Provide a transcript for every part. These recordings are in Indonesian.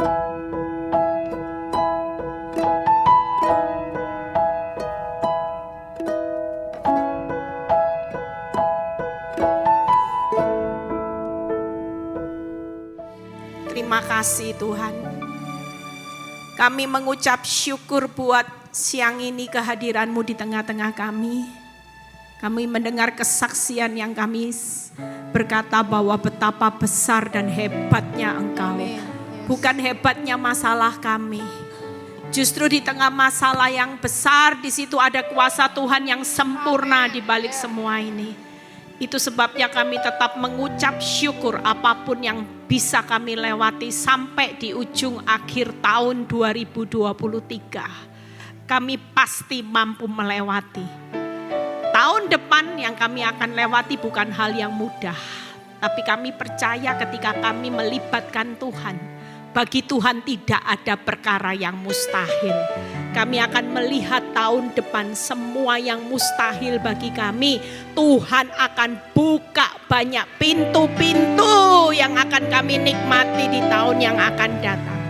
Terima kasih Tuhan. Kami mengucap syukur buat siang ini kehadiran-Mu di tengah-tengah kami. Kami mendengar kesaksian yang kami berkata bahwa betapa besar dan hebatnya Engkau. Bukan hebatnya masalah kami. Justru di tengah masalah yang besar, di situ ada kuasa Tuhan yang sempurna di balik semua ini. Itu sebabnya kami tetap mengucap syukur apapun yang bisa kami lewati sampai di ujung akhir tahun 2023. Kami pasti mampu melewati. Tahun depan yang kami akan lewati bukan hal yang mudah. Tapi kami percaya ketika kami melibatkan Tuhan. Bagi Tuhan tidak ada perkara yang mustahil. Kami akan melihat tahun depan semua yang mustahil bagi kami. Tuhan akan buka banyak pintu-pintu yang akan kami nikmati di tahun yang akan datang.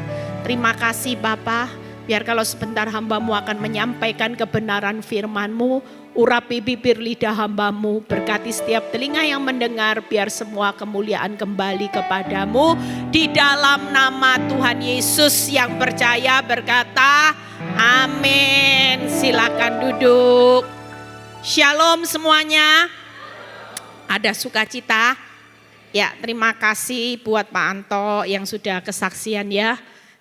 Terima kasih Bapa. Biar kalau sebentar hamba-Mu akan menyampaikan kebenaran firman-Mu, urapi bibir lidah hamba-Mu, berkati setiap telinga yang mendengar, biar semua kemuliaan kembali kepadamu. Di dalam nama Tuhan Yesus yang percaya berkata, amin. Silakan duduk. Shalom semuanya. Ada sukacita? Ya, terima kasih buat Pak Anto yang sudah kesaksian ya.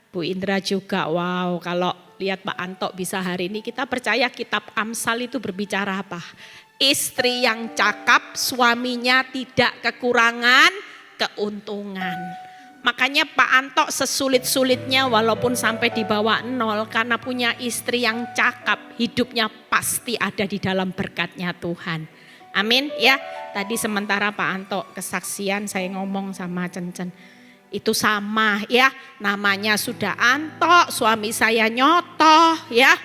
Bu Indra juga, wow, kalau lihat Pak Anto bisa hari ini, kita percaya kitab Amsal itu berbicara apa? Istri yang cakap, suaminya tidak kekurangan keuntungan. Makanya Pak Anto sesulit-sulitnya walaupun sampai di bawah 0, karena punya istri yang cakap, hidupnya pasti ada di dalam berkatnya Tuhan. Amin ya. Tadi sementara Pak Anto kesaksian, saya ngomong sama Cencen. Itu sama ya, namanya sudah Anto, suami saya Nyoto ya.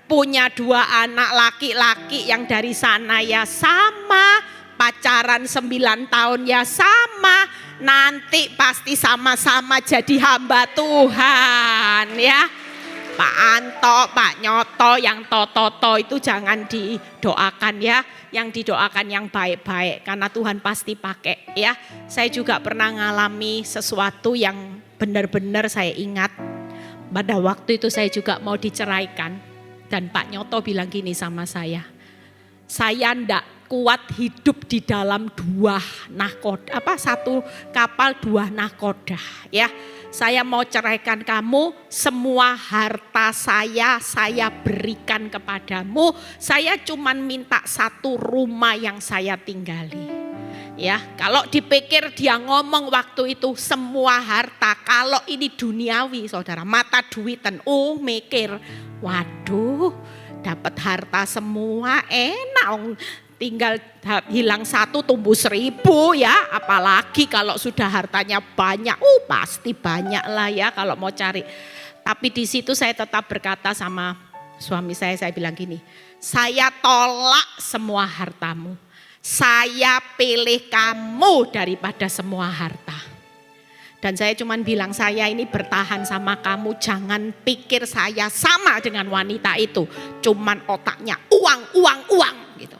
Punya 2 anak laki-laki yang dari sana ya sama, pacaran 9 tahun ya sama. Nanti pasti sama-sama jadi hamba Tuhan ya. Pak Anto, Pak Nyoto, yang Toto itu jangan didoakan ya. Yang didoakan yang baik-baik karena Tuhan pasti pakai ya. Saya juga pernah ngalami sesuatu yang benar-benar saya ingat. Pada waktu itu saya juga mau diceraikan. Dan Pak Nyoto bilang gini sama saya ndak kuat hidup di dalam 2 nahkoda, satu kapal 2 nahkoda ya. Saya mau ceraikan kamu, semua harta saya berikan kepadamu. Saya cuman minta 1 rumah yang saya tinggali. Ya, kalau dipikir dia ngomong waktu itu semua harta, kalau ini duniawi saudara, mata duitan, mikir, waduh dapat harta semua enak. Tinggal hilang 1 tumbuh 1000 ya, apalagi kalau sudah hartanya banyak, pasti banyak lah ya kalau mau cari. Tapi di situ saya tetap berkata sama suami saya bilang gini, saya tolak semua hartamu, saya pilih kamu daripada semua harta. Dan saya cuman bilang saya ini bertahan sama kamu, jangan pikir saya sama dengan wanita itu, cuman otaknya uang gitu.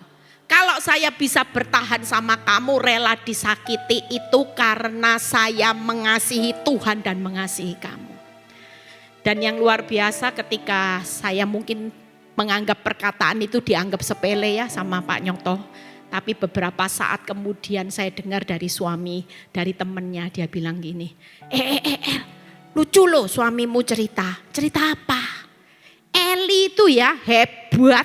Kalau saya bisa bertahan sama kamu, rela disakiti itu karena saya mengasihi Tuhan dan mengasihi kamu. Dan yang luar biasa ketika saya mungkin menganggap perkataan itu dianggap sepele ya sama Pak Nyoto. Tapi beberapa saat kemudian saya dengar dari suami, dari temennya, dia bilang gini, lucu loh suamimu cerita apa? Eli itu ya hebat,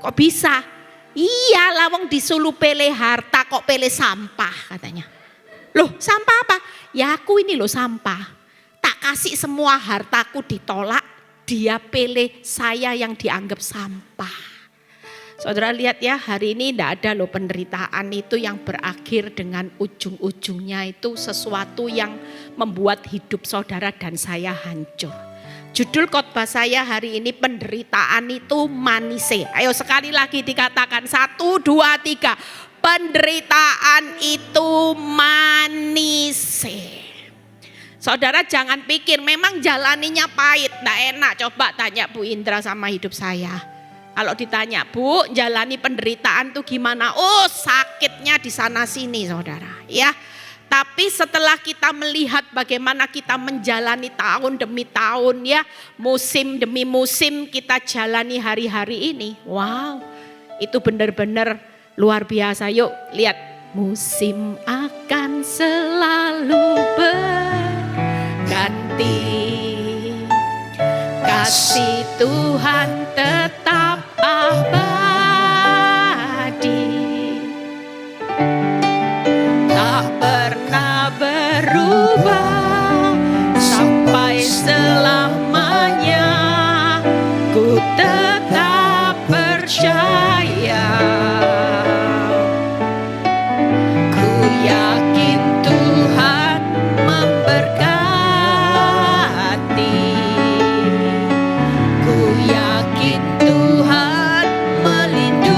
kok bisa? Iya lawang disuruh pilih harta kok pilih sampah katanya. Loh sampah apa? Ya aku ini loh sampah. Tak kasih semua hartaku ditolak, dia pilih saya yang dianggap sampah. Saudara lihat ya, hari ini tidak ada loh penderitaan itu yang berakhir dengan ujung-ujungnya itu sesuatu yang membuat hidup saudara dan saya hancur. Judul khotbah saya hari ini, penderitaan itu manise. Ayo sekali lagi dikatakan 1, 2, 3. Penderitaan itu manise. Saudara jangan pikir memang jalaninya pahit, enggak enak. Coba tanya Bu Indra sama hidup saya. Kalau ditanya, Bu, jalani penderitaan tuh gimana? Oh, sakitnya di sana sini, saudara. Ya, tapi setelah kita melihat bagaimana kita menjalani tahun demi tahun, ya, musim demi musim kita jalani hari-hari ini. Wow, itu benar-benar luar biasa. Yuk, lihat. Musim akan selalu berganti, kasih Tuhan tetap abadi, tak pernah berubah sampai selamanya. Ku tetap percaya, ku yakin Tuhan memberkati, ku yakin Tuhan melindungi.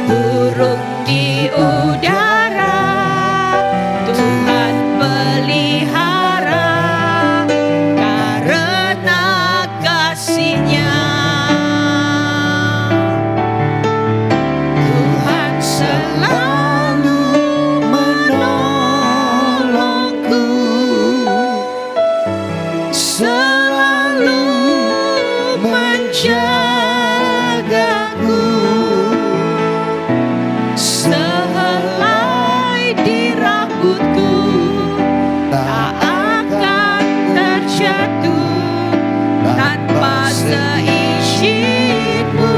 Burung di udara Tuhan pelihara karena kasih-Nya. Tuhan selalu menolongku, selalu menjagaku. Sehelai di rambutku tak akan terjatuh tanpa seizin-Mu.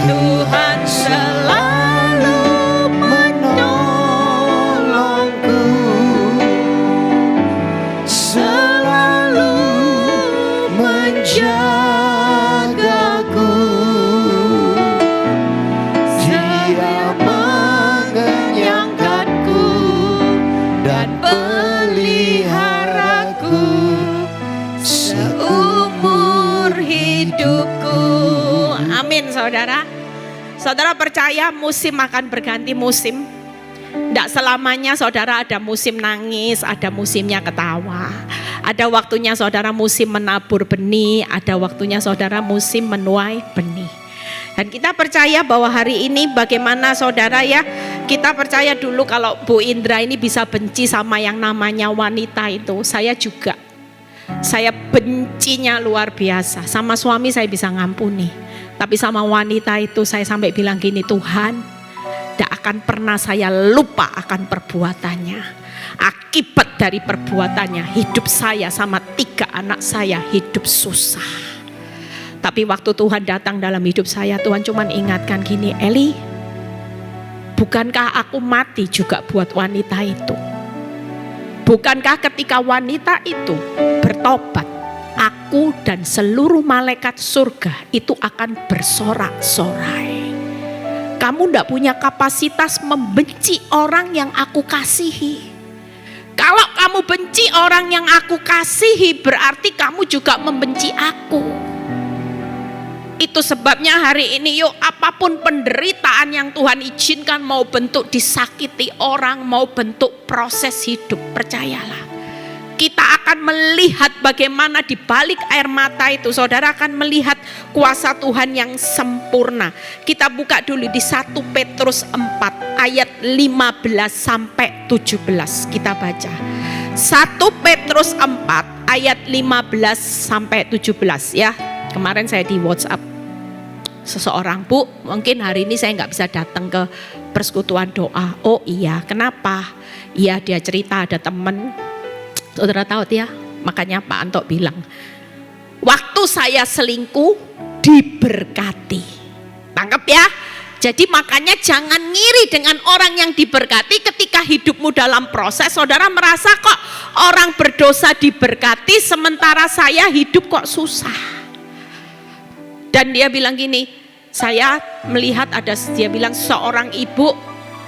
Tuhan selalu menolongku, selalu menjagaku. Dia mengenyangkanku dan peliharaku seumur hidupku. Amin, saudara. Saudara percaya musim akan berganti musim. Tidak selamanya saudara ada musim nangis, ada musimnya ketawa. Ada waktunya saudara musim menabur benih, ada waktunya saudara musim menuai benih. Dan kita percaya bahwa hari ini bagaimana saudara ya, kita percaya dulu kalau Bu Indra ini bisa benci sama yang namanya wanita itu. Saya juga, saya bencinya luar biasa. Sama suami saya bisa ngampuni, tapi sama wanita itu saya sampai bilang gini, Tuhan, tidak akan pernah saya lupa akan perbuatannya. Akibat dari perbuatannya hidup saya sama 3 anak saya hidup susah. Tapi waktu Tuhan datang dalam hidup saya, Tuhan cuma ingatkan gini, Eli, bukankah aku mati juga buat wanita itu? Bukankah ketika wanita itu bertobat, aku dan seluruh malaikat surga itu akan bersorak-sorai. Kamu tidak punya kapasitas membenci orang yang aku kasihi. Kalau kamu benci orang yang aku kasihi, berarti kamu juga membenci aku. Itu sebabnya hari ini yuk, apapun penderitaan yang Tuhan izinkan, mau bentuk disakiti orang, mau bentuk proses hidup, percayalah. Kita akan melihat bagaimana di balik air mata itu, saudara akan melihat kuasa Tuhan yang sempurna. Kita buka dulu di 1 Petrus 4 ayat 15 sampai 17. Kita baca. 1 Petrus 4 ayat 15 sampai 17 ya. Kemarin saya di WhatsApp seseorang, Bu, mungkin hari ini saya nggak bisa datang ke persekutuan doa. Oh iya, kenapa? Iya, dia cerita ada teman. Saudara tahu ya, makanya Pak Anto bilang, waktu saya selingkuh diberkati. Tangkap ya. Jadi makanya jangan ngiri dengan orang yang diberkati ketika hidupmu dalam proses. Saudara merasa kok orang berdosa diberkati sementara saya hidup kok susah. Dan dia bilang gini, saya melihat ada, dia bilang seorang ibu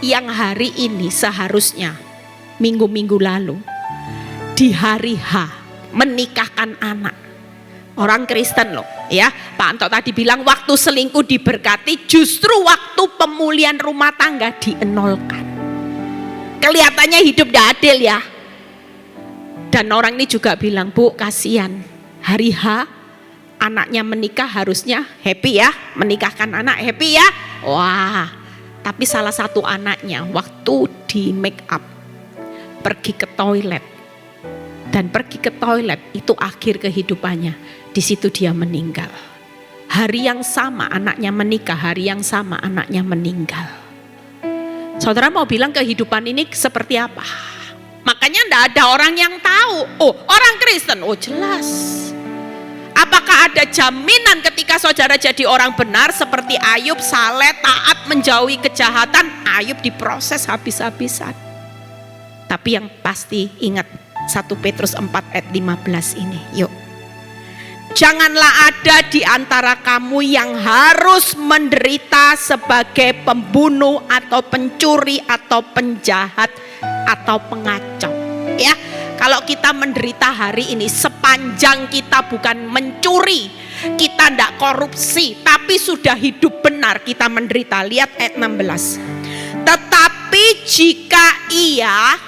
yang hari ini seharusnya minggu-minggu lalu di hari H menikahkan anak, Orang Kristen loh ya. Pak Anto tadi bilang waktu selingkuh diberkati, justru waktu pemulihan rumah tangga dienolkan. Kelihatannya hidup tidak adil ya. Dan orang ini juga bilang, Bu kasihan, hari H anaknya menikah harusnya happy ya, menikahkan anak happy ya. Wah, tapi salah satu anaknya waktu di make up pergi ke toilet. Dan pergi ke toilet itu akhir kehidupannya. Di situ dia meninggal. Hari yang sama anaknya menikah, hari yang sama anaknya meninggal. Saudara mau bilang kehidupan ini seperti apa? Makanya tidak ada orang yang tahu. Oh, orang Kristen, oh jelas. Apakah ada jaminan ketika saudara jadi orang benar seperti Ayub, saleh, taat, menjauhi kejahatan, Ayub diproses habis-habisan. Tapi yang pasti ingat 1 Petrus 4 ayat 15 ini. Yuk. Janganlah ada di antara kamu yang harus menderita sebagai pembunuh atau pencuri atau penjahat atau pengacau. Ya, kalau kita menderita hari ini sepanjang kita bukan mencuri, kita tidak korupsi, tapi sudah hidup benar, kita menderita. Lihat ayat 16. Tetapi jika ia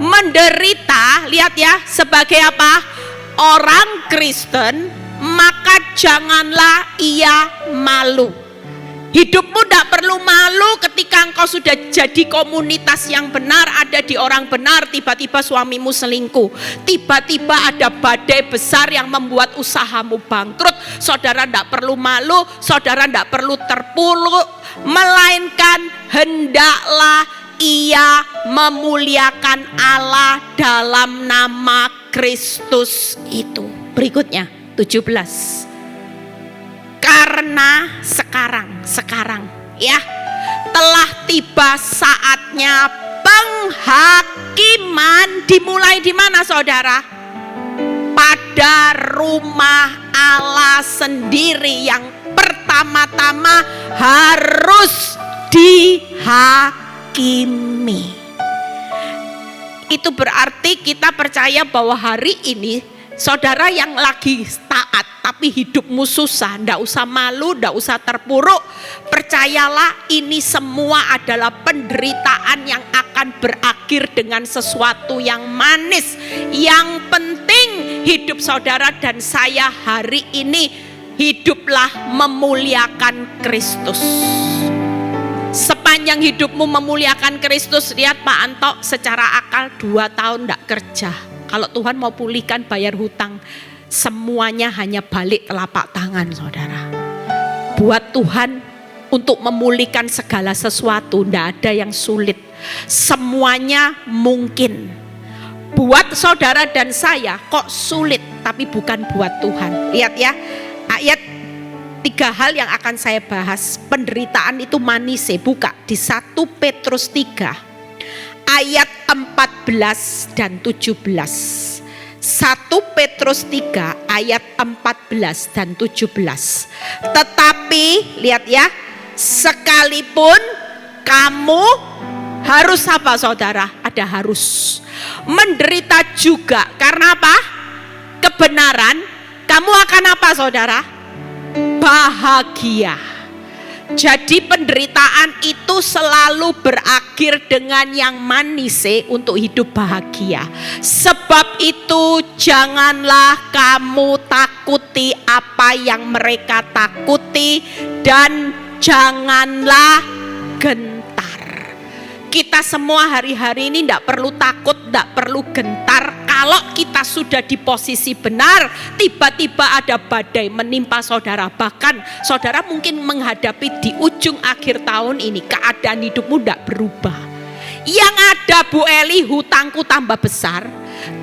menderita, lihat ya, sebagai apa? Orang Kristen, maka janganlah ia malu. Hidupmu tidak perlu malu ketika engkau sudah jadi komunitas yang benar, ada di orang benar, tiba-tiba suamimu selingkuh. Tiba-tiba ada badai besar yang membuat usahamu bangkrut. Saudara tidak perlu malu, saudara tidak perlu terpuruk, melainkan hendaklah ia memuliakan Allah dalam nama Kristus itu. Berikutnya 17. Karena sekarang ya telah tiba saatnya penghakiman. Dimulai di mana saudara? Pada rumah Allah sendiri yang pertama-tama harus dihakimi. Itu berarti kita percaya bahwa hari ini saudara yang lagi taat tapi hidupmu susah, ndak usah malu, ndak usah terpuruk. Percayalah ini semua adalah penderitaan yang akan berakhir dengan sesuatu yang manis. Yang penting hidup saudara dan saya hari ini hiduplah memuliakan Kristus. Sepanjang hidupmu memuliakan Kristus, lihat Pak Anto secara akal 2 tahun tidak kerja. Kalau Tuhan mau pulihkan bayar hutang, semuanya hanya balik telapak tangan saudara. Buat Tuhan untuk memulihkan segala sesuatu tidak ada yang sulit. Semuanya mungkin. Buat saudara dan saya kok sulit, tapi bukan buat Tuhan. Lihat ya, ayat 3 hal yang akan saya bahas. Penderitaan itu manis, buka di 1 Petrus 3 ayat 14 dan 17. 1 Petrus 3 ayat 14 dan 17. Tetapi lihat ya, sekalipun kamu harus apa saudara? Ada harus menderita juga. Karena apa? Kebenaran. Kamu akan apa saudara? Bahagia. Jadi penderitaan itu selalu berakhir dengan yang manis untuk hidup bahagia. Sebab itu janganlah kamu takuti apa yang mereka takuti, dan janganlah gentar. Kita semua hari-hari ini tidak perlu takut, tidak perlu gentar. Kalau kita sudah di posisi benar, tiba-tiba ada badai menimpa saudara. Bahkan saudara mungkin menghadapi di ujung akhir tahun ini, keadaan hidupmu tidak berubah. Yang ada Bu Eli, hutangku tambah besar,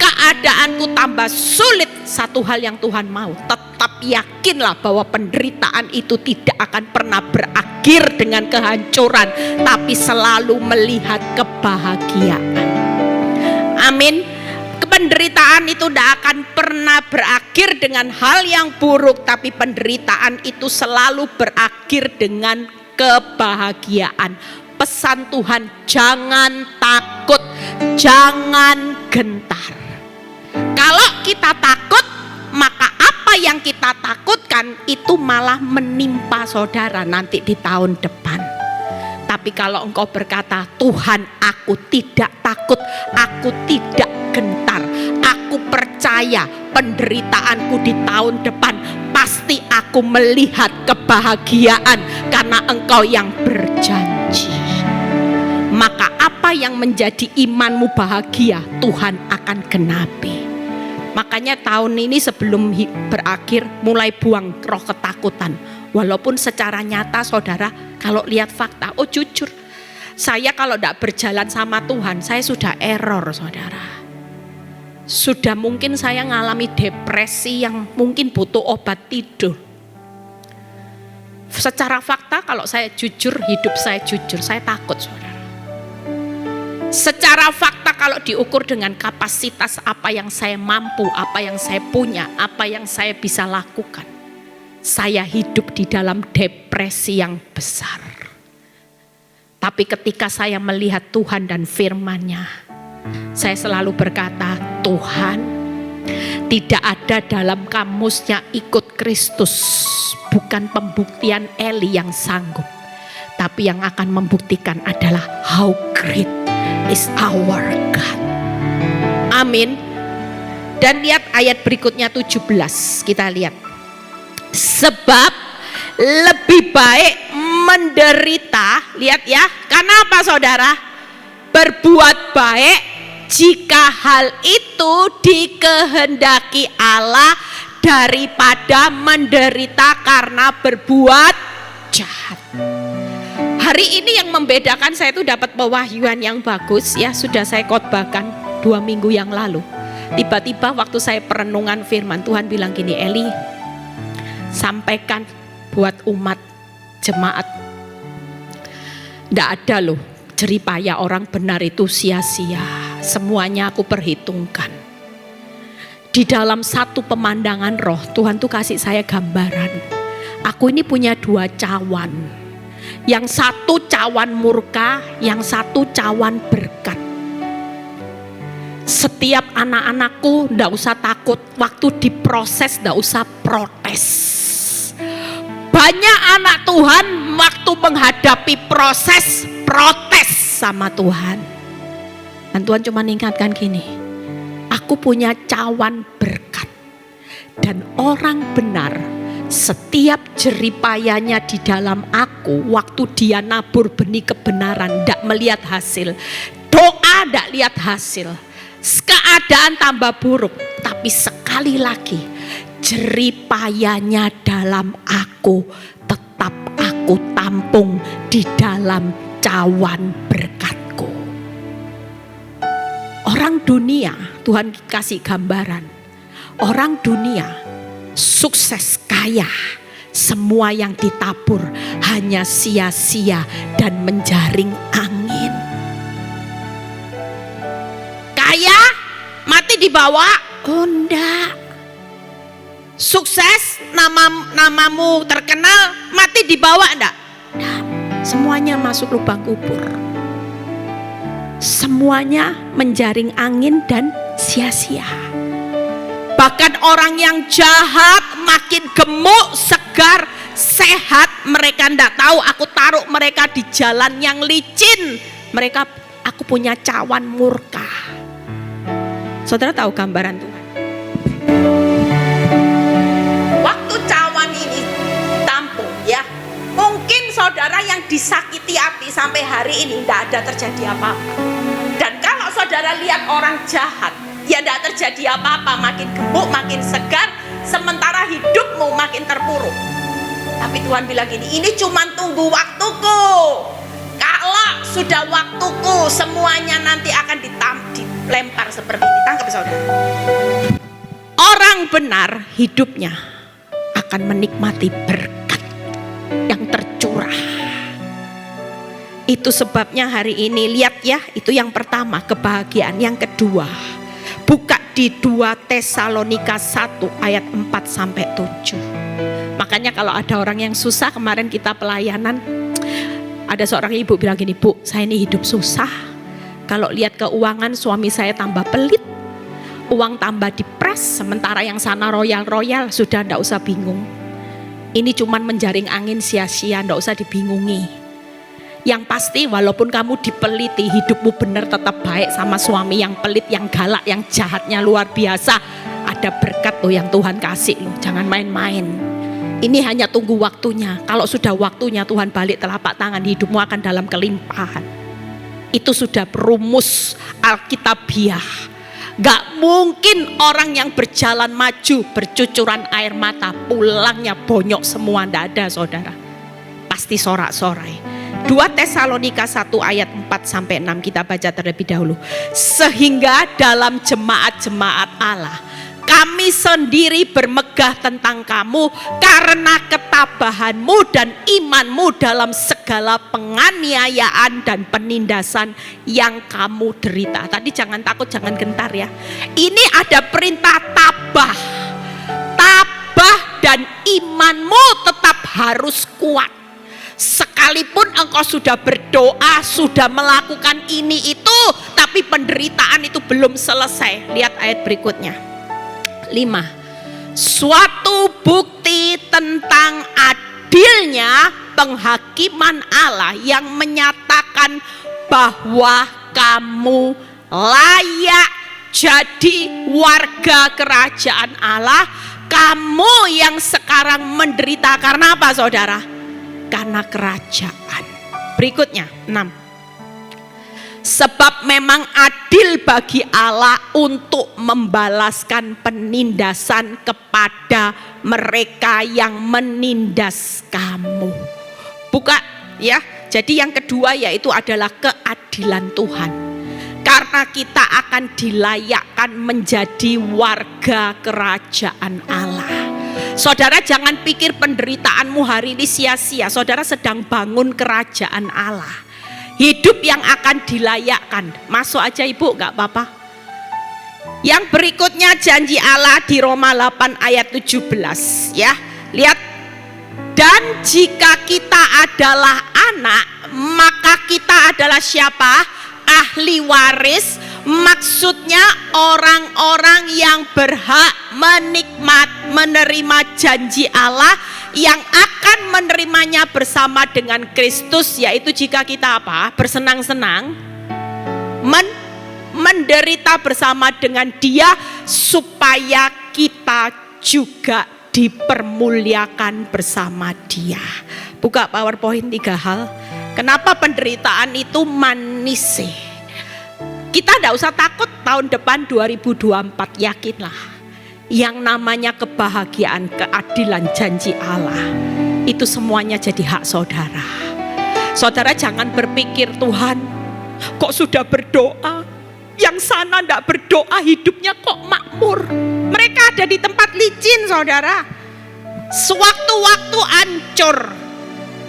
keadaanku tambah sulit. Satu hal yang Tuhan mau, tetap yakinlah bahwa penderitaan itu tidak akan pernah berakhir dengan kehancuran, tapi selalu melihat kebahagiaan. Amin. Penderitaan itu tidak akan pernah berakhir dengan hal yang buruk, tapi penderitaan itu selalu berakhir dengan kebahagiaan. Pesan Tuhan, jangan takut, jangan gentar. Kalau kita takut, maka apa apa yang kita takutkan itu malah menimpa saudara nanti di tahun depan. Tapi kalau engkau berkata, Tuhan, aku tidak takut, aku tidak gentar, aku percaya penderitaanku di tahun depan pasti aku melihat kebahagiaan karena engkau yang berjanji. Maka apa yang menjadi imanmu bahagia, Tuhan akan genapi. Makanya tahun ini sebelum berakhir mulai buang roh ketakutan. Walaupun secara nyata saudara kalau lihat fakta, oh jujur, saya kalau tidak berjalan sama Tuhan, saya sudah error saudara. Sudah mungkin saya ngalami depresi yang mungkin butuh obat tidur. Secara fakta kalau saya jujur, hidup saya jujur, saya takut saudara. Secara fakta kalau diukur dengan kapasitas apa yang saya mampu, apa yang saya punya, apa yang saya bisa lakukan, saya hidup di dalam depresi yang besar. Tapi ketika saya melihat Tuhan dan firman-Nya, saya selalu berkata, Tuhan, tidak ada dalam kamusnya ikut Kristus, bukan pembuktian Eli yang sanggup, tapi yang akan membuktikan adalah how great is our God. Amin. Dan lihat ayat berikutnya 17, kita lihat. Sebab lebih baik menderita, lihat ya, karena apa saudara? Berbuat baik jika hal itu dikehendaki Allah daripada menderita karena berbuat jahat. Hari ini yang membedakan saya itu dapat pewahyuan yang bagus ya, sudah saya khotbahkan 2 minggu yang lalu. Tiba-tiba waktu saya perenungan firman Tuhan bilang gini, Eli, sampaikan buat umat jemaat, tidak ada loh jeripaya orang benar itu sia-sia. Semuanya aku perhitungkan. Di dalam satu pemandangan roh, Tuhan tuh kasih saya gambaran. Aku ini punya 2 cawan. Yang satu cawan murka, yang satu cawan berkat. Setiap anak-anakku tidak usah takut, waktu diproses tidak usah protes. Banyak anak Tuhan waktu menghadapi proses, protes sama Tuhan. Dan Tuhan cuma ingatkan gini, aku punya cawan berkat. Dan orang benar, setiap jeripayanya di dalam aku, waktu dia nabur benih kebenaran, tidak melihat hasil. Doa tidak lihat hasil. Keadaan tambah buruk, tapi sekali lagi, jeripayanya dalam aku tetap aku tampung di dalam cawan berkatku. Orang dunia, Tuhan kasih gambaran, orang dunia sukses kaya, semua yang ditabur hanya sia-sia dan menjaring angin. Kaya mati dibawa, oh enggak. Sukses, namamu terkenal, mati dibawa enggak? Enggak. Semuanya masuk lubang kubur. Semuanya menjaring angin dan sia-sia. Bahkan orang yang jahat makin gemuk, segar, sehat, mereka enggak tahu aku taruh mereka di jalan yang licin. Aku punya cawan murka. Saudara tahu gambaran Tuhan? Waktu cawan ini tampung ya, mungkin saudara yang disakiti api sampai hari ini tidak ada terjadi apa-apa. Dan kalau saudara lihat orang jahat, ya tidak terjadi apa-apa, makin gemuk, makin segar, sementara hidupmu makin terpuruk. Tapi Tuhan bilang gini, ini cuma tunggu waktuku. Kalau sudah waktuku, semuanya nanti akan dilempar seperti ini. Tangkap saudara. Orang benar hidupnya akan menikmati berkat yang tercurah. Itu sebabnya hari ini lihat ya, itu yang pertama kebahagiaan. Yang kedua, buka di 2 Tesalonika 1 ayat 4-7. Makanya kalau ada orang yang susah, kemarin kita pelayanan, ada seorang ibu bilang gini, Bu, saya ini hidup susah. Kalau lihat keuangan suami saya tambah pelit. Uang tambah dipres, sementara yang sana royal-royal, sudah ndak usah bingung. Ini cuman menjaring angin sia-sia, ndak usah dibingungi. Yang pasti walaupun kamu dipeliti, hidupmu benar tetap baik sama suami yang pelit, yang galak, yang jahatnya luar biasa. Ada berkat loh yang Tuhan kasih loh, jangan main-main. Ini hanya tunggu waktunya. Kalau sudah waktunya Tuhan balik telapak tangan, hidupmu akan dalam kelimpahan. Itu sudah rumus Alkitabiah. Gak mungkin orang yang berjalan maju bercucuran air mata, pulangnya bonyok semua, ndak ada saudara. Pasti sorak-sorai. 2 Tesalonika 1 ayat 4-6 kita baca terlebih dahulu. Sehingga dalam jemaat-jemaat Allah kami sendiri bermegah tentang kamu karena ketabahanmu dan imanmu dalam segala penganiayaan dan penindasan yang kamu derita. Tadi jangan takut, jangan gentar ya. Ini ada perintah tabah. Tabah dan imanmu tetap harus kuat. Sekalipun engkau sudah berdoa, sudah melakukan ini itu, tapi penderitaan itu belum selesai. Lihat ayat berikutnya. 5. Suatu bukti tentang adilnya penghakiman Allah yang menyatakan bahwa kamu layak jadi warga kerajaan Allah. Kamu yang sekarang menderita karena apa saudara? Karena kerajaan. Berikutnya 6. Sebab memang adil bagi Allah untuk membalaskan penindasan kepada mereka yang menindas kamu. Buka ya. Jadi yang kedua yaitu adalah keadilan Tuhan. Karena kita akan dilayakkan menjadi warga kerajaan Allah. Saudara jangan pikir penderitaanmu hari ini sia-sia. Saudara sedang bangun kerajaan Allah. Hidup yang akan dilayakkan. Masuk aja ibu, gak apa-apa. Yang berikutnya janji Allah di Roma 8 ayat 17 ya. Lihat. Dan jika kita adalah anak, maka kita adalah siapa? Ahli waris. Maksudnya orang-orang yang berhak menerima janji Allah, yang akan menerimanya bersama dengan Kristus, yaitu jika kita apa? Bersenang-senang, menderita bersama dengan Dia, supaya kita juga dipermuliakan bersama Dia. Buka PowerPoint 3 hal. Kenapa penderitaan itu manis sih? Kita tidak usah takut tahun depan 2024, yakinlah. Yang namanya kebahagiaan, keadilan, janji Allah, itu semuanya jadi hak saudara. Saudara jangan berpikir Tuhan kok sudah berdoa, yang sana tidak berdoa hidupnya kok makmur. Mereka ada di tempat licin saudara. Sewaktu-waktu hancur,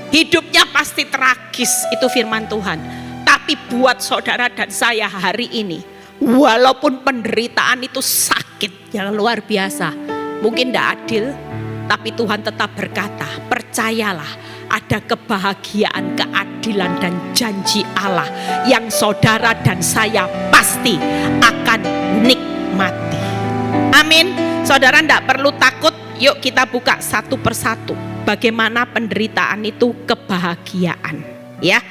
hidupnya pasti tragis, itu firman Tuhan. Tapi buat saudara dan saya hari ini, walaupun penderitaan itu sakit yang luar biasa, mungkin tidak adil, tapi Tuhan tetap berkata, percayalah ada kebahagiaan, keadilan dan janji Allah yang saudara dan saya pasti akan nikmati. Amin. Saudara tidak perlu takut. Yuk kita buka satu persatu. Bagaimana penderitaan itu kebahagiaan, ya.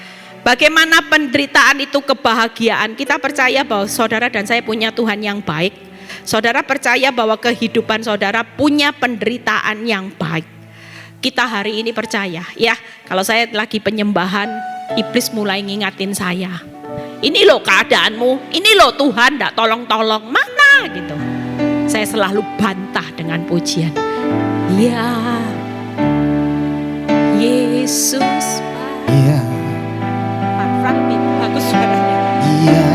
Bagaimana penderitaan itu kebahagiaan? Kita percaya bahwa saudara dan saya punya Tuhan yang baik. Saudara percaya bahwa kehidupan saudara punya penderitaan yang baik. Kita hari ini percaya ya. Kalau saya lagi penyembahan, iblis mulai ngingatin saya. Ini loh keadaanmu, ini loh Tuhan tidak tolong-tolong, mana gitu. Saya selalu bantah dengan pujian. Ya Yesus. Iya. Bagus suaranya. Iya.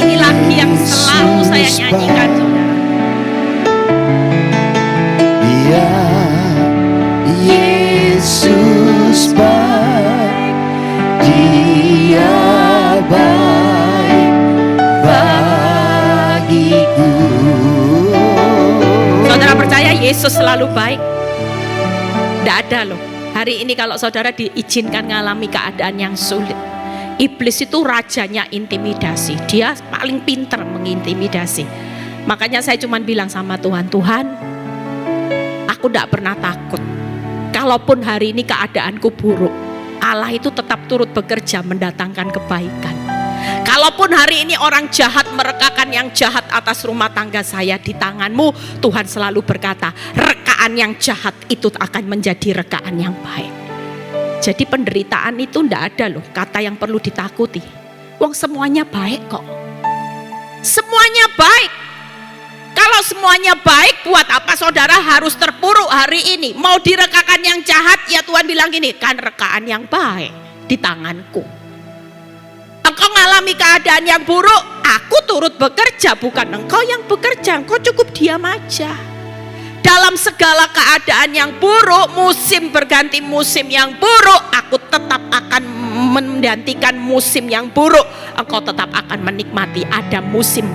Ini lagi yang selalu saya nyanyikan saudara. Iya. Yesus baik. Dia baik bagiku. Saudara percaya Yesus selalu baik? Tidak ada loh. Hari ini kalau saudara diizinkan mengalami keadaan yang sulit, Iblis itu rajanya intimidasi. Dia paling pinter mengintimidasi. Makanya saya cuma bilang sama Tuhan, Tuhan, aku tidak pernah takut. Kalaupun hari ini keadaanku buruk, Allah itu tetap turut bekerja mendatangkan kebaikan. Kalaupun hari ini orang jahat merekakan yang jahat atas rumah tangga saya, di tangan-Mu Tuhan selalu berkata, rekaan yang jahat itu akan menjadi rekaan yang baik. Jadi penderitaan itu tidak ada loh kata yang perlu ditakuti. Wong semuanya baik kok. Semuanya baik. Kalau semuanya baik, buat apa saudara harus terpuruk hari ini? Mau direkakan yang jahat, ya Tuhan bilang gini, kan rekaan yang baik di tanganku. Engkau ngalami keadaan yang buruk, aku turut bekerja, bukan engkau yang bekerja. Engkau cukup diam aja. Dalam segala keadaan yang buruk, musim berganti musim yang buruk, aku tetap akan menggantikan musim yang buruk. Engkau tetap akan menikmati, ada musim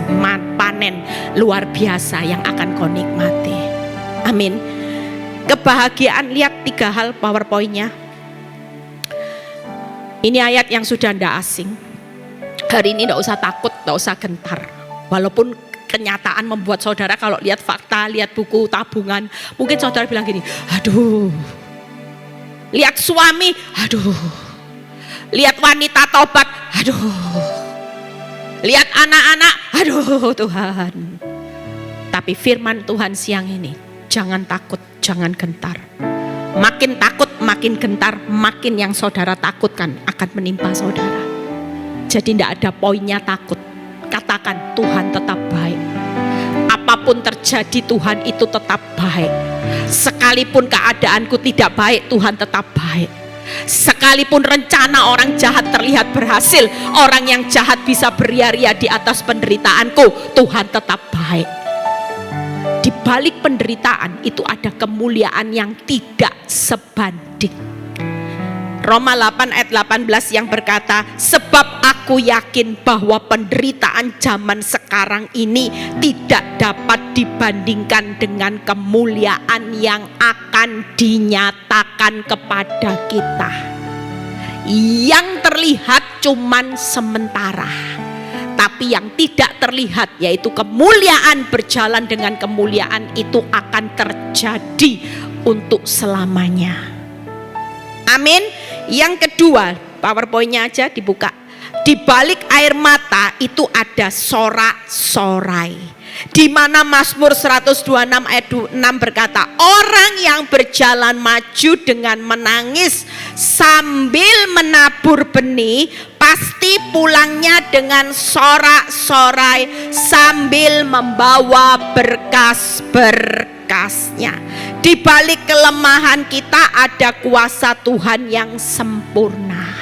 panen luar biasa yang akan kau nikmati. Amin. Kebahagiaan, lihat 3 hal PowerPoint-nya. Ini ayat yang sudah tidak asing. Hari ini tidak usah takut, tidak usah gentar. Walaupun kenyataan membuat saudara kalau lihat fakta, lihat buku tabungan, mungkin saudara bilang gini, aduh. Lihat suami, aduh. Lihat wanita tobat, aduh. Lihat anak-anak, aduh Tuhan. Tapi firman Tuhan siang ini, jangan takut, jangan gentar. Makin takut, makin gentar, makin yang saudara takutkan akan menimpa saudara. Jadi tidak ada poinnya takut. Katakan, Tuhan tetap baik. Apapun terjadi, Tuhan itu tetap baik. Sekalipun keadaanku tidak baik, Tuhan tetap baik. Sekalipun rencana orang jahat terlihat berhasil, orang yang jahat bisa beria-ria di atas penderitaanku, Tuhan tetap baik. Di balik penderitaan itu ada kemuliaan yang tidak sebanding. Roma 8 ayat 18 yang berkata, sebab aku yakin bahwa penderitaan zaman sekarang ini tidak dapat dibandingkan dengan kemuliaan yang akan dinyatakan kepada kita. Yang terlihat cuman sementara, tapi yang tidak terlihat yaitu kemuliaan berjalan dengan kemuliaan itu akan terjadi untuk selamanya. Amin. Yang kedua, PowerPoint-nya aja dibuka. Di balik air mata itu ada sorak-sorai. Di mana Mazmur 126 ayat 6 berkata, orang yang berjalan maju dengan menangis sambil menabur benih, pasti pulangnya dengan sorak-sorai sambil membawa berkas-berkasnya. Di balik kelemahan kita ada kuasa Tuhan yang sempurna.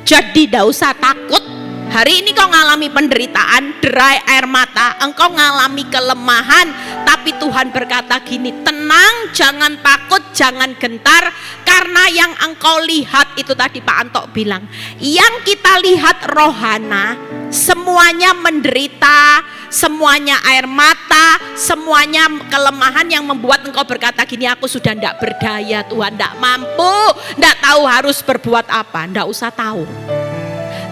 Jadi tidak usah takut. Hari ini kau ngalami penderitaan, derai air mata, engkau ngalami kelemahan, tapi Tuhan berkata gini, tenang, jangan takut, jangan gentar, karena yang engkau lihat itu tadi Pak Anto bilang, yang kita lihat rohana, semuanya menderita, semuanya air mata, semuanya kelemahan yang membuat engkau berkata gini, aku sudah tidak berdaya Tuhan, tidak mampu, tidak tahu harus berbuat apa, tidak usah tahu.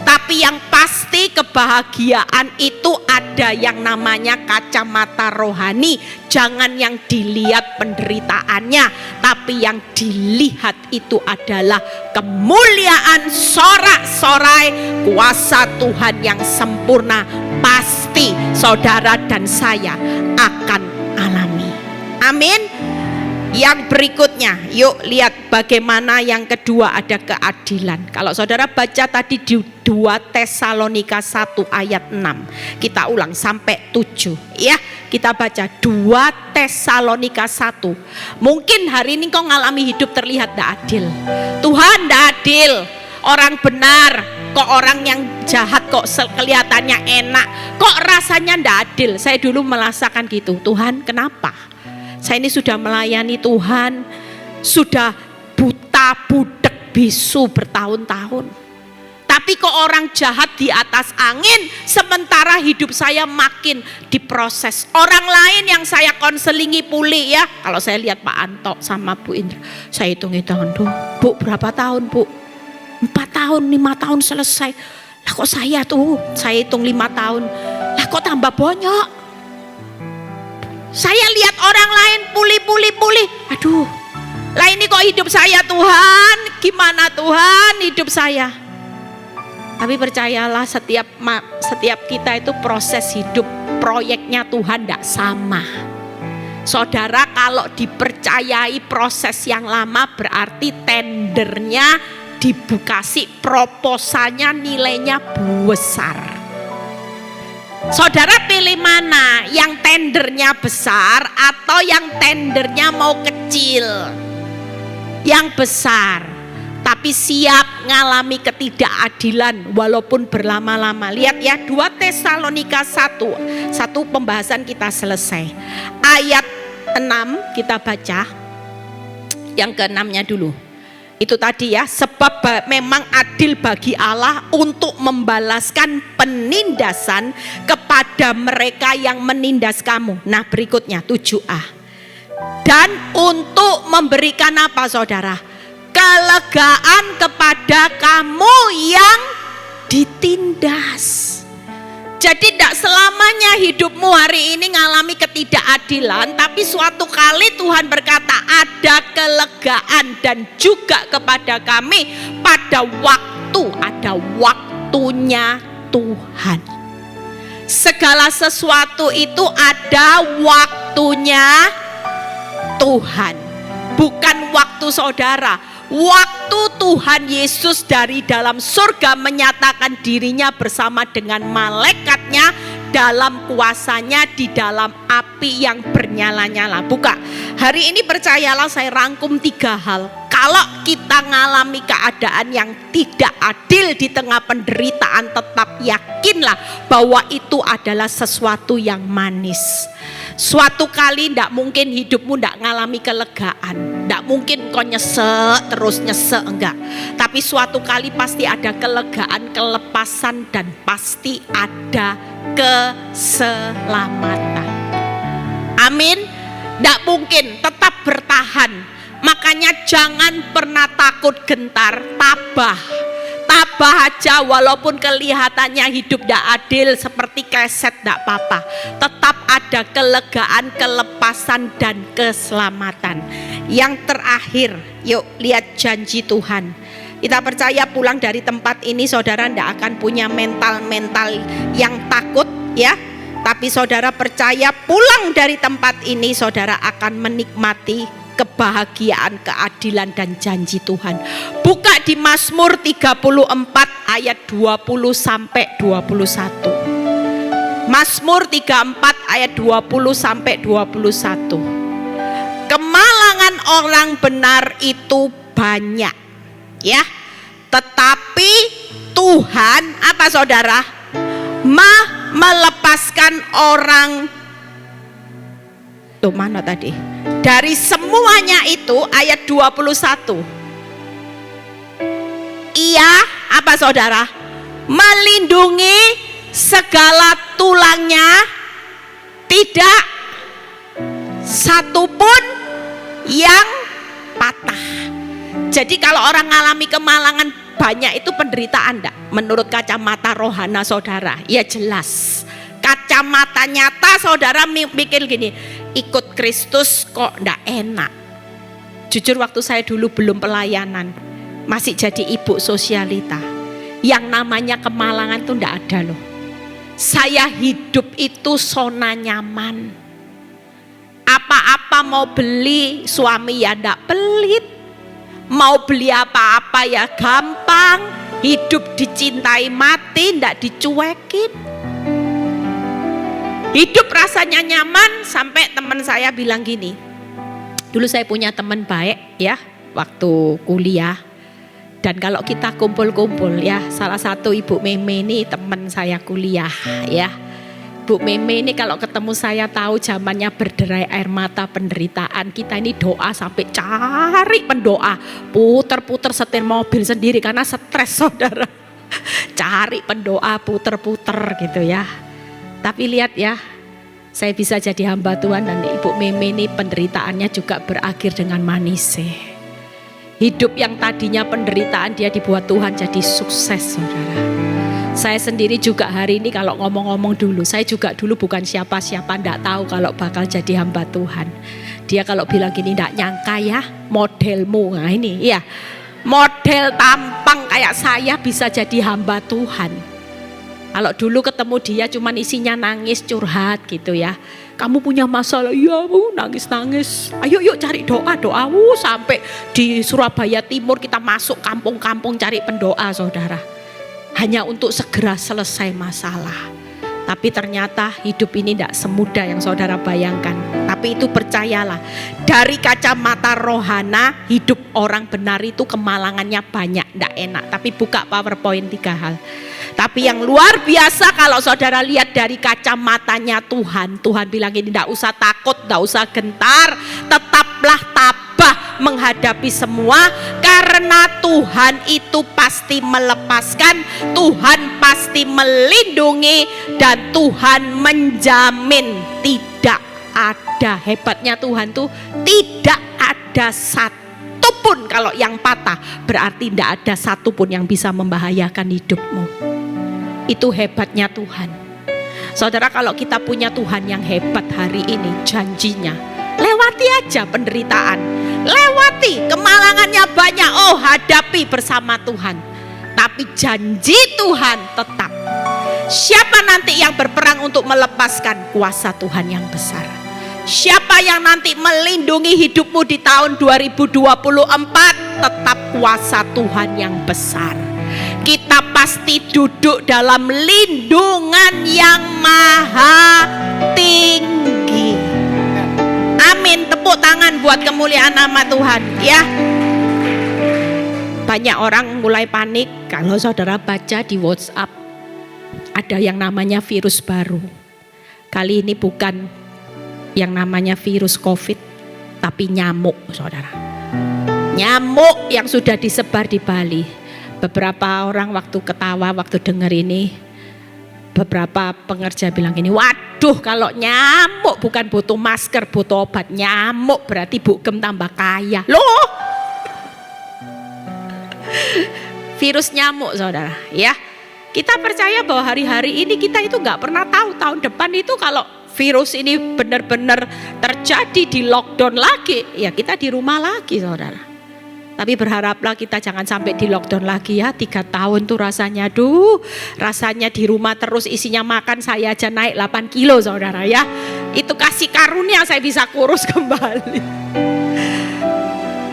Tapi yang pasti kebahagiaan itu ada yang namanya kacamata rohani. Jangan yang dilihat penderitaannya, tapi yang dilihat itu adalah kemuliaan sorak-sorai kuasa Tuhan yang sempurna. Pasti saudara dan saya akan alami. Amin. Yang berikutnya, yuk lihat bagaimana yang kedua ada keadilan. Kalau saudara baca tadi di 2 Tesalonika 1 ayat 6, kita ulang sampai 7 ya. Kita baca 2 Tesalonika 1. Mungkin hari ini kau ngalami hidup terlihat tidak adil. Tuhan tidak adil, orang benar, kok orang yang jahat kok kelihatannya enak, kok rasanya tidak adil. Saya dulu merasakan gitu, Tuhan kenapa? Saya ini sudah melayani Tuhan, sudah buta, budek, bisu bertahun-tahun. Tapi kok orang jahat di atas angin, sementara hidup saya makin diproses. Orang lain yang saya konselingi pulih ya. Kalau saya lihat Pak Anto sama Bu Indra, saya hitung-hitung, Bu berapa tahun Bu? 4 tahun, 5 tahun selesai. Lah kok saya hitung 5 tahun. Lah kok tambah banyak. Saya lihat orang lain pulih. Aduh, lah ini kok hidup saya Tuhan, gimana Tuhan hidup saya. Tapi percayalah setiap kita itu proses hidup, proyeknya Tuhan tidak sama. Saudara, kalau dipercayai proses yang lama berarti tendernya dibukasi, proposalnya nilainya besar. Saudara pilih mana? Yang tendernya besar atau yang tendernya mau kecil? Yang besar, tapi siap ngalami ketidakadilan walaupun berlama-lama. Lihat ya, 2 Tesalonika 1 pembahasan kita selesai. Ayat 6 kita baca. Yang ke-6-nya dulu. Itu tadi ya, sebab memang adil bagi Allah untuk membalaskan penindasan kepada mereka yang menindas kamu. Nah berikutnya 7a. Dan untuk memberikan apa saudara? Kelegaan kepada kamu yang ditindas. Jadi tidak selamanya hidupmu hari ini ngalami ketidakadilan, tapi suatu kali Tuhan berkata ada kelegaan dan juga kepada kami pada ada waktunya Tuhan. Segala sesuatu itu ada waktunya Tuhan, bukan waktu saudara. Waktu Tuhan Yesus dari dalam surga menyatakan dirinya bersama dengan malaikatnya dalam kuasanya di dalam api yang bernyala-nyala. Buka, hari ini percayalah saya rangkum 3 hal. Kalau kita ngalami keadaan yang tidak adil di tengah penderitaan, tetap yakinlah bahwa itu adalah sesuatu yang manis. Suatu kali tidak mungkin hidupmu tidak ngalami kelegaan. Tidak mungkin kau nyesek terus enggak. Tapi suatu kali pasti ada kelegaan, kelepasan, dan pasti ada keselamatan. Amin. Tidak mungkin, tetap bertahan. Makanya jangan pernah takut gentar, tabah aja walaupun kelihatannya hidup tidak adil seperti keset, tidak apa-apa. Tetap ada kelegaan, kelepasan, dan keselamatan. Yang terakhir, yuk lihat janji Tuhan. Kita percaya pulang dari tempat ini saudara tidak akan punya mental yang takut ya. Tapi saudara percaya pulang dari tempat ini saudara akan menikmati kebahagiaan, keadilan, dan janji Tuhan. Buka di Mazmur 34 ayat 20 sampai 21. Mazmur 34 ayat 20 sampai 21. Kemalangan orang benar itu banyak, ya. Tetapi Tuhan apa saudara? Melepaskan orang. Tuh mana tadi? Dari semuanya itu ayat 21. Ia apa saudara? Melindungi segala tulangnya, tidak satupun yang patah. Jadi kalau orang mengalami kemalangan banyak itu penderitaan enggak? Menurut kacamata rohana saudara, ya jelas. Kacamata nyata saudara mikir gini, ikut Kristus kok enggak enak. Jujur waktu saya dulu belum pelayanan, masih jadi ibu sosialita, yang namanya kemalangan tuh enggak ada loh. Saya hidup itu zona nyaman. Apa-apa mau beli, suami ya enggak pelit. Mau beli apa-apa ya gampang. Hidup dicintai mati, enggak dicuekin. Hidup rasanya nyaman sampai teman saya bilang gini. Dulu saya punya teman baik ya waktu kuliah. Dan kalau kita kumpul-kumpul ya, salah satu Ibu Meme ini teman saya kuliah ya. Bu Meme ini kalau ketemu saya tahu zamannya berderai air mata penderitaan. Kita ini doa sampai cari pendoa. Puter-puter setir mobil sendiri karena stres saudara. Cari pendoa puter-puter gitu ya. Tapi lihat ya, saya bisa jadi hamba Tuhan dan Ibu Meme ini penderitaannya juga berakhir dengan manis. Hidup yang tadinya penderitaan dia dibuat Tuhan jadi sukses, saudara. Saya sendiri juga hari ini kalau ngomong-ngomong dulu, saya juga dulu bukan siapa-siapa, enggak tahu kalau bakal jadi hamba Tuhan. Dia kalau bilang gini, enggak nyangka ya modelmu, nah ini ya, model tampang kayak saya bisa jadi hamba Tuhan. Kalau dulu ketemu dia cuman isinya nangis, curhat gitu ya. Kamu punya masalah, iya bu, nangis-nangis. Ayo yuk cari doa, sampai di Surabaya Timur kita masuk kampung-kampung cari pendoa, saudara. Hanya untuk segera selesai masalah. Tapi ternyata hidup ini tidak semudah yang saudara bayangkan. Tapi itu percayalah, dari kacamata rohana, hidup orang benar itu kemalangannya banyak, tidak enak. Tapi buka PowerPoint 3 hal. Tapi yang luar biasa kalau saudara lihat dari kacamatanya Tuhan. Tuhan bilang ini, tidak usah takut, tidak usah gentar, tetaplah tabah menghadapi semua. Karena Tuhan itu pasti melepaskan, Tuhan pasti melindungi, dan Tuhan menjamin tidak ada. Hebatnya Tuhan tuh tidak ada satu pun kalau yang patah, berarti tidak ada satu pun yang bisa membahayakan hidupmu. Itu hebatnya Tuhan. Saudara, kalau kita punya Tuhan yang hebat hari ini, janjinya lewati aja penderitaan, lewati kemalangannya banyak, oh hadapi bersama Tuhan. Tapi janji Tuhan tetap. Siapa nanti yang berperang untuk melepaskan? Kuasa Tuhan yang besar. Siapa yang nanti melindungi hidupmu di tahun 2024? Tetap kuasa Tuhan yang besar. Kita pasti duduk dalam lindungan yang maha tinggi. Amin, tepuk tangan buat kemuliaan nama Tuhan ya. Banyak orang mulai panik kalau saudara baca di WhatsApp ada yang namanya virus baru. Kali ini bukan yang namanya virus COVID, tapi nyamuk, saudara. Nyamuk yang sudah disebar di Bali. Beberapa orang waktu ketawa, waktu dengar ini, beberapa pengerja bilang gini, waduh kalau nyamuk bukan butuh masker, butuh obat. Nyamuk berarti Bu Gem tambah kaya. Loh, virus nyamuk, saudara ya. Kita percaya bahwa hari-hari ini kita itu gak pernah tahu tahun depan itu kalau virus ini benar-benar terjadi, di lockdown lagi, ya kita di rumah lagi, saudara. Tapi berharaplah kita jangan sampai di lockdown lagi ya. 3 tahun tuh rasanya, rasanya di rumah terus, isinya makan saya aja naik 8 kilo, saudara ya. Itu kasih karunia saya bisa kurus kembali.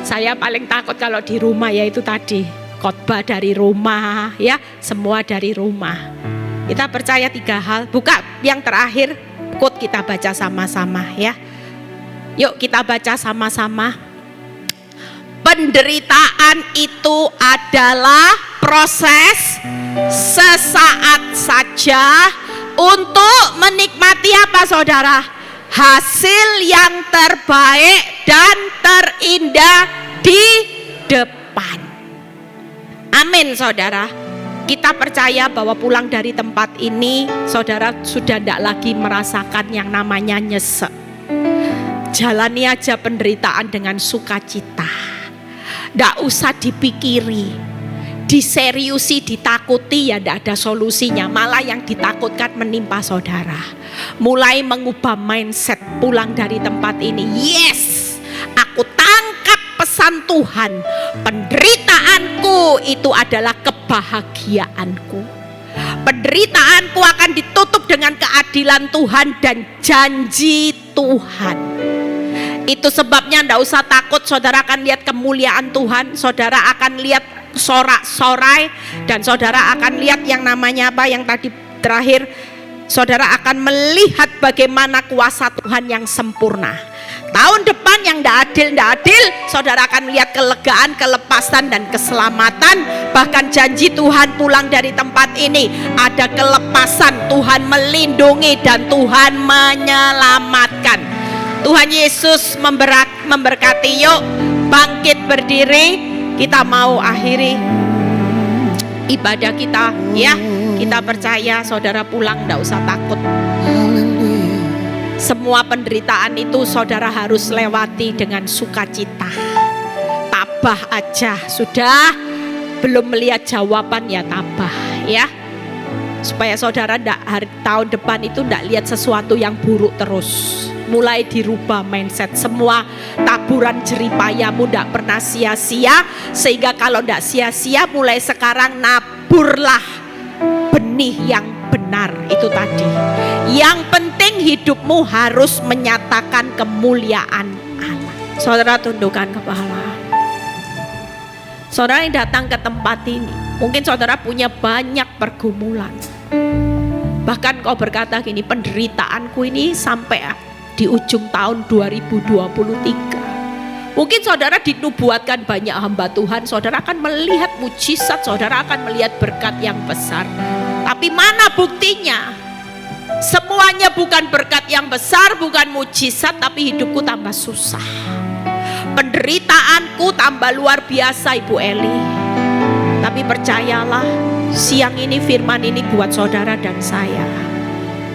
Saya paling takut kalau di rumah, ya itu tadi, khotbah dari rumah ya, semua dari rumah. Kita percaya 3 hal. Buka yang terakhir, quote kita baca sama-sama ya. Yuk kita baca sama-sama. Penderitaan itu adalah proses sesaat saja untuk menikmati apa, saudara? Hasil yang terbaik dan terindah di depan. Amin, saudara. Kita percaya bahwa pulang dari tempat ini, saudara sudah tidak lagi merasakan yang namanya nyesek. Jalani aja penderitaan dengan sukacita. Tidak usah dipikiri, diseriusi, ditakuti, ya tidak ada solusinya. Malah yang ditakutkan menimpa saudara. Mulai mengubah mindset pulang dari tempat ini. Yes, aku tangkap pesan Tuhan. Penderitaanku itu adalah kebahagiaanku. Penderitaanku akan ditutup dengan keadilan Tuhan dan janji Tuhan. Itu sebabnya tidak usah takut, saudara akan lihat kemuliaan Tuhan, saudara akan lihat sorak-sorai, dan saudara akan lihat yang namanya apa yang tadi terakhir, saudara akan melihat bagaimana kuasa Tuhan yang sempurna. Tahun depan yang tidak adil, saudara akan melihat kelegaan, kelepasan, dan keselamatan. Bahkan janji Tuhan pulang dari tempat ini, ada kelepasan, Tuhan melindungi dan Tuhan menyelamatkan. Tuhan Yesus memberkati. Yuk bangkit berdiri, kita mau akhiri ibadah kita ya. Kita percaya saudara pulang tidak usah takut. Semua penderitaan itu saudara harus lewati dengan sukacita. tabah aja. Sudah belum melihat jawaban ya tabah ya. Supaya saudara tahun depan itu ndak lihat sesuatu yang buruk terus. Mulai dirubah mindset. Semua taburan jeripayamu ndak pernah sia-sia. Sehingga kalau ndak sia-sia, mulai sekarang naburlah benih yang benar itu tadi. Yang penting hidupmu harus menyatakan kemuliaan Allah. Saudara tundukkan kepala. Saudara yang datang ke tempat ini, mungkin saudara punya banyak pergumulan. Bahkan kau berkata gini, penderitaanku ini sampai di ujung tahun 2023. Mungkin saudara dinubuatkan banyak hamba Tuhan, saudara akan melihat mujizat, saudara akan melihat berkat yang besar. Tapi mana buktinya? Semuanya bukan berkat yang besar, bukan mujizat, tapi hidupku tambah susah. Penderitaanku tambah luar biasa, Ibu Eli. Tapi percayalah, siang ini firman ini buat saudara dan saya.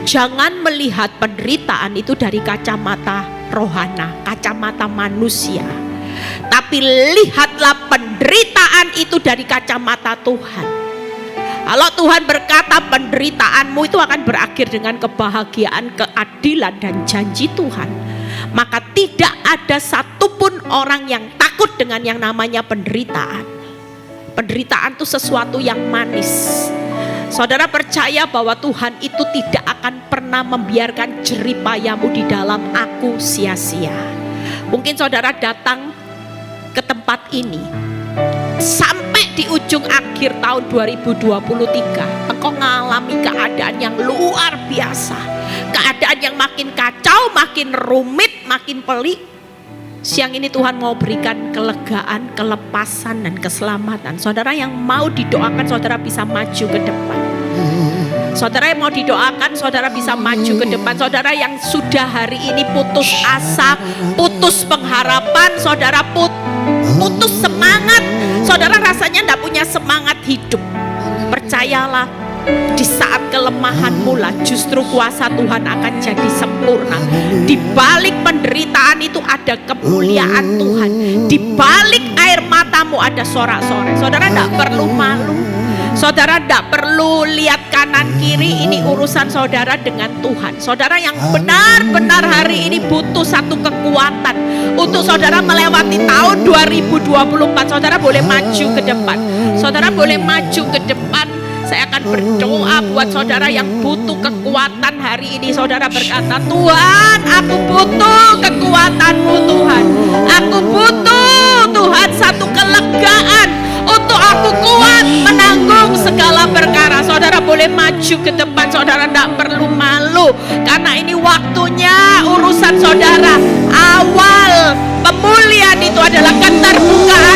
Jangan melihat penderitaan itu dari kacamata rohana, kacamata manusia. Tapi lihatlah penderitaan itu dari kacamata Tuhan. Kalau Tuhan berkata penderitaanmu itu akan berakhir dengan kebahagiaan, keadilan dan janji Tuhan, maka tidak ada satupun orang yang takut dengan yang namanya penderitaan. Penderitaan itu sesuatu yang manis. Saudara percaya bahwa Tuhan itu tidak akan pernah membiarkan jeripayamu di dalam aku sia-sia. Mungkin saudara datang ke tempat ini sampai di ujung akhir tahun 2023, engkau mengalami keadaan yang luar biasa. Keadaan yang makin kacau, makin rumit, makin pelik. Siang ini Tuhan mau berikan kelegaan, kelepasan dan keselamatan. Saudara yang mau didoakan, saudara bisa maju ke depan. Saudara yang mau didoakan, saudara bisa maju ke depan. Saudara yang sudah hari ini putus asa, putus pengharapan, saudara putus semangat. Saudara rasanya tidak punya semangat hidup. Percayalah, di saat kelemahanmu lah justru kuasa Tuhan akan jadi sempurna. Di balik penderitaan itu ada kemuliaan Tuhan. Di balik air matamu ada sorak-sorai. Saudara tidak perlu malu. Saudara tidak perlu lihat kanan kiri. Ini urusan saudara dengan Tuhan. Saudara yang benar-benar hari ini butuh satu kekuatan untuk saudara melewati tahun 2024. Saudara boleh maju ke depan. Saudara boleh maju ke depan. Saya akan berdoa buat saudara yang butuh kekuatan hari ini. Saudara berkata, Tuhan, aku butuh kekuatan-Mu Tuhan. Aku butuh Tuhan satu kelegaan untuk aku kuat menanggung segala perkara. Saudara boleh maju ke depan. Saudara tidak perlu malu, karena ini waktunya urusan saudara. Awal pemulihan itu adalah keterbukaan